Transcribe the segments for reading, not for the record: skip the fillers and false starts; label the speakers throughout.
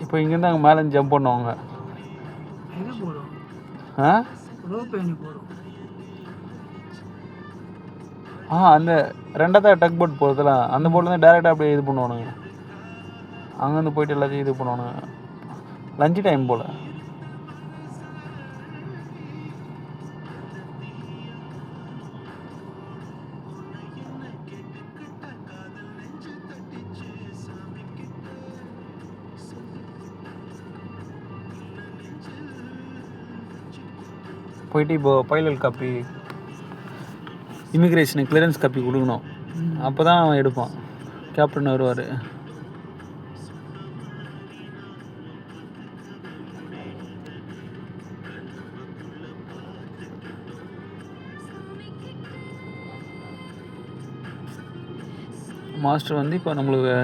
Speaker 1: இப்போ இங்கேருந்து அங்கே மேலே ஜம்ப் பண்ணுவாங்க.
Speaker 2: இது போடும்
Speaker 1: ஆ
Speaker 2: ரோப் பண்ணி போடும்.
Speaker 1: அந்த ரெண்டாவது டக் போட் போகிறதுல அந்த போட்லேருந்து டேரெக்டாக அப்படியே இது பண்ணுவானுங்க. அங்கேருந்து போயிட்டு எல்லாத்தையும் இது பண்ணுவானுங்க. லஞ்சு டைம் போல். போயிட்டு இப்போ pilot copy immigration clearance copy கொடுக்கணும். அப்போ தான் அவன் எடுப்பான். கேப்டன் வருவார். மாஸ்டர் வந்து இப்போ நம்மளுக்கு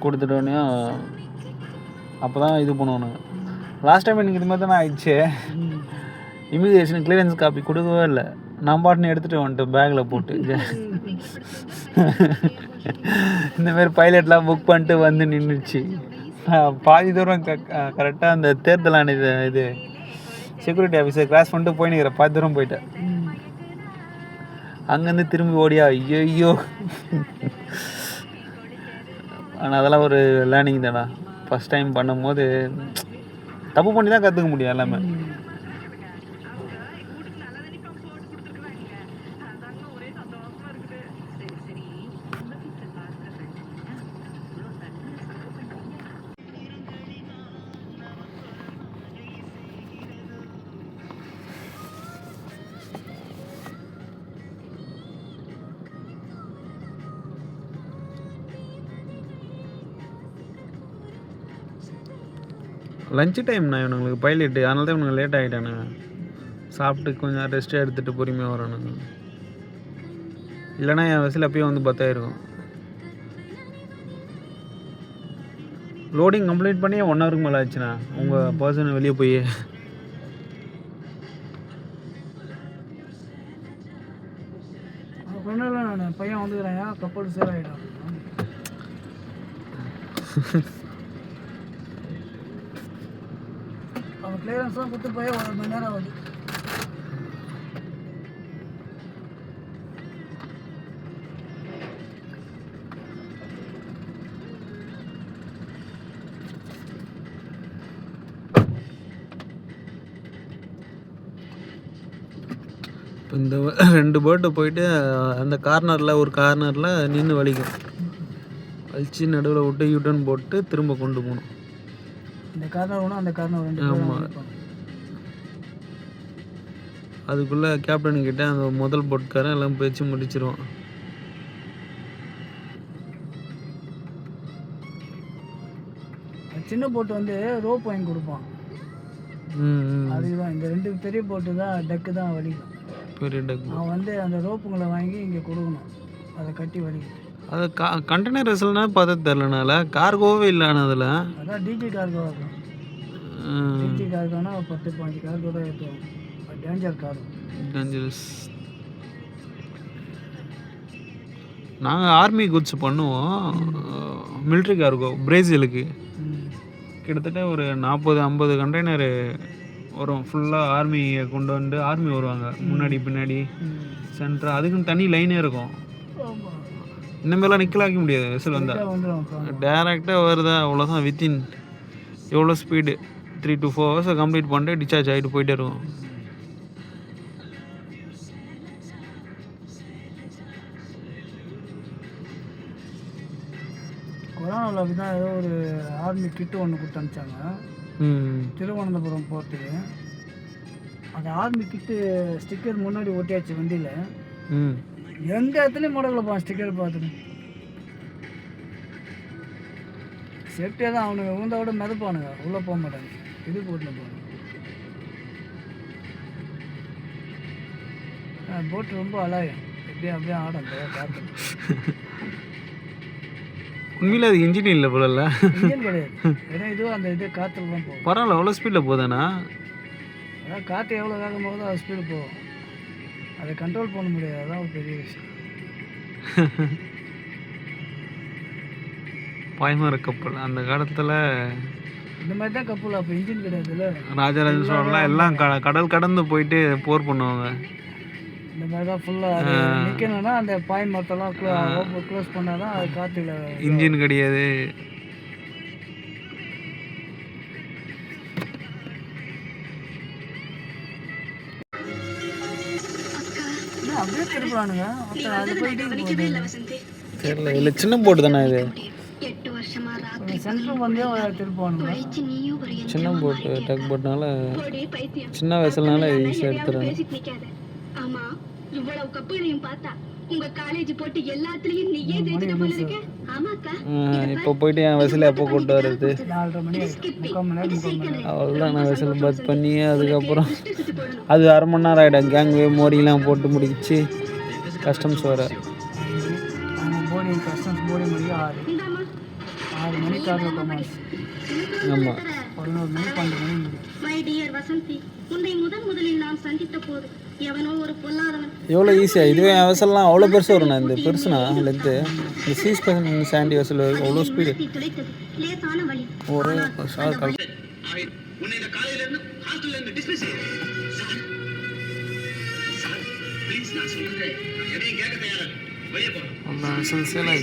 Speaker 1: கொடுத்துட்டோன்னே அப்போ தான் இது பண்ணுவானுங்க. லாஸ்ட் டைம் எனக்கு இது மாதிரி தான் ஆயிடுச்சு. இமிக்ரேஷன் கிளியரன்ஸ் காப்பி கொடுக்கவே இல்லை. நான் பாட்டுன்னு எடுத்துகிட்டு வந்துட்டேன் பேக்கில் போட்டு. இந்தமாரி பைலட்லாம் புக் பண்ணிட்டு வந்து நின்றுச்சு. பாதி தூரம் கரெக்டாக அந்த தேர்தல் ஆணைய இது செக்யூரிட்டி ஆஃபீஸர் கிராஸ் பண்ணிட்டு போயினுக்கிறேன். பாதி தூரம் போயிட்டேன். அங்கேருந்து திரும்பி ஓடியா ஐயோ. ஆனால் அதெல்லாம் ஒரு லேர்னிங் தானே. ஃபஸ்ட் டைம் பண்ணும்போது தப்பு பண்ணி தான் கற்றுக்க முடியும் எல்லாமே. லஞ்சு டைம்ண்ணா இவனுங்களுக்கு பைலட்டு. அதனால தான் இவனுக்கு லேட் ஆகிட்டானுங்க. சாப்பிட்டு கொஞ்சம் ரெஸ்ட்டு எடுத்துகிட்டு பொறுமையாக வரணுங்க. இல்லைனா என் வசதியில் அப்பயே வந்து 10 இருக்கும். லோடிங் கம்ப்ளீட் பண்ணி 1 ஹவருக்கு மேலே ஆச்சுண்ணா. உங்கள் பர்சன் வெளியே போய்
Speaker 2: நான் பையன் வந்துக்கிறேன் கப்பல் சேர் ஆகிடும். அவன் கிளியரன்ஸ்லாம் கொடுத்து போய் 1 மணி நேரம் ஆகுது.
Speaker 1: இந்த 2 பேர்ட்டு போயிட்டு அந்த ஒரு கார்னரில் நின்று வலிக்கும். வலிச்சு நடுவில் விட்டு யூட்டர்ன் போட்டு திரும்ப கொண்டு போகணும்.
Speaker 2: இந்த கார்னர் ஒன்று அந்த கார்னர் 2.
Speaker 1: ஆமாம். அதுக்குள்ளே கேப்டன்கிட்ட அந்த முதல் போட்காரன் எல்லாம் பேச்சு முடிச்சிருவான்.
Speaker 2: சின்ன போட்டு வந்து ரோப் வாங்கி கொடுப்பான். அதுதான் இந்த 2 பெரிய போட்டு தான் டக்கு தான் வலிக்கும்.
Speaker 1: பெரிய டக்கு
Speaker 2: அவன் வந்து அந்த ரோப்புங்களை வாங்கி இங்கே கொடுக்கணும். அதை கட்டி வலிக்கும்.
Speaker 1: அது கண்டெய்னர் வெசல்னா பார்த்து தெரிலனால கார்கோவே இல்லைண்ணா அதில்.
Speaker 2: அதான் டிஜி கார்கோ இருக்கும். டிஜி கார்கோனா 10-15 கார்கோ தான் ஏற்றுவாங்க. Danger cargo.
Speaker 1: டேஞ்சரஸ். நாங்கள் ஆர்மி குட்ஸ் பண்ணுவோம். மிலிட்ரி கார்கோ பிரேசிலுக்கு கிட்டத்தட்ட ஒரு 40-50 கண்டெய்னர் வரும். ஃபுல்லாக ஆர்மியை கொண்டு வந்து ஆர்மி வருவாங்க முன்னாடி பின்னாடி சென்டர். அதுக்குன்னு தனி லைனே இருக்கும். இந்தமாரிலாம் நிற்கலாக்க முடியாது. வெசல் வந்தால் டேரெக்டாக வருதா அவ்வளோதான். வித்தின் எவ்வளோ ஸ்பீடு 3 to 4 ஹவர்ஸை கம்ப்ளீட் பண்ணிட்டு டிஸ்சார்ஜ் ஆகிட்டு போயிட்டே இருக்கும்.
Speaker 2: கொரோனாவில் அப்படி தான் ஏதோ ஒரு ஆர்மி கிட்டு ஒன்று கொடுத்து அனுப்பிச்சாங்க திருவனந்தபுரம் போகிறதுக்கு. அந்த ஆர்மி கிட்டு ஸ்டிக்கர் முன்னாடி ஒட்டியாச்சு வண்டியில். எந்த இடத்துலையும் மாடலில் போவான் ஸ்டிக்கர் பார்த்துட்டு. சேஃப்டியாக தான் அவனுங்க உந்த விட மிதப்பானுங்க. உள்ளே போக மாட்டாங்க. இது போட்டு போவாங்க. போட்டு ரொம்ப அலாயம். எப்படியும் அப்படியே ஆடும் காற்று.
Speaker 1: உண்மையில் அது இன்ஜின் இல்லை போல.
Speaker 2: இன்ஜின் கிடையாது. ஏன்னா இதுவும் அந்த இது காற்றுல தான் போகும்.
Speaker 1: பரவாயில்ல. அவ்வளோ ஸ்பீடில் போதாண்ணா?
Speaker 2: அதான் காற்று எவ்வளோ வேகம் போகுதோ அது ஸ்பீடு போகும். அதை கண்ட்ரோல் பண்ண முடியாது. அதான் ஒரு பெரிய விஷயம்.
Speaker 1: பாய்மர கப்பல் அந்த காலத்தில்
Speaker 2: இந்த மாதிரி தான் கப்பல். அப்போ இன்ஜின் கிடையாதுல்ல.
Speaker 1: ராஜராஜ சோழலாம் எல்லாம் கடல் கடந்து போயிட்டு போர் பண்ணுவாங்க.
Speaker 2: இந்த மாதிரி தான் ஃபுல்லாக நிற்கணும்னா அந்த பாய் மரத்தெல்லாம் க்ளோஸ் பண்ணால் தான் அது காற்றுல.
Speaker 1: இன்ஜின் கிடையாது.
Speaker 2: அப்படியே திருப்புறானுங்க. அது போயிட்டு
Speaker 1: தெரியல, இல்லை சின்ன போட்டு தானே இது.
Speaker 2: சென்ட்ரல் வந்து திருப்புவானுங்க.
Speaker 1: சின்ன போட்டு டக் போட்னால சின்ன வயசுலனால ஈஸியாக எடுத்துறாங்க. இப்போ போயிட்டு என் வயசுல எப்போ கூப்பிட்டு வர்றது?
Speaker 2: 4:30 மணி ஆகிடும். 3/4 மணி நேரம்.
Speaker 1: அவ்வளோதான். நான் வயசுல பத் பண்ணி அதுக்கப்புறம் அது 1/2 மணி நேரம் ஆகிடும். கேங்வே மோடிலாம் போட்டு முடிச்சு கஸ்டம்ஸ் வர.
Speaker 2: போர்டிங் கஸ்டம்ஸ் போர்டிங் முடிய 6 மணிக்கு காரில் கொமாஸ்.
Speaker 1: ஆமாம்,
Speaker 2: 11 மணி 12 மணி முடியும்.
Speaker 1: எவ்வளோ ஈஸியாக இதுவே என் வயசுலாம் அவ்வளோ பெருசு வரும்ண்ணா. இந்த பெருசுண்ணா லென்த்து. இந்த சீஸ் சாண்டி வயசில் அவ்வளோ ஸ்பீடு ஒரு ஷார்ட் கால். அந்த சில்சிலா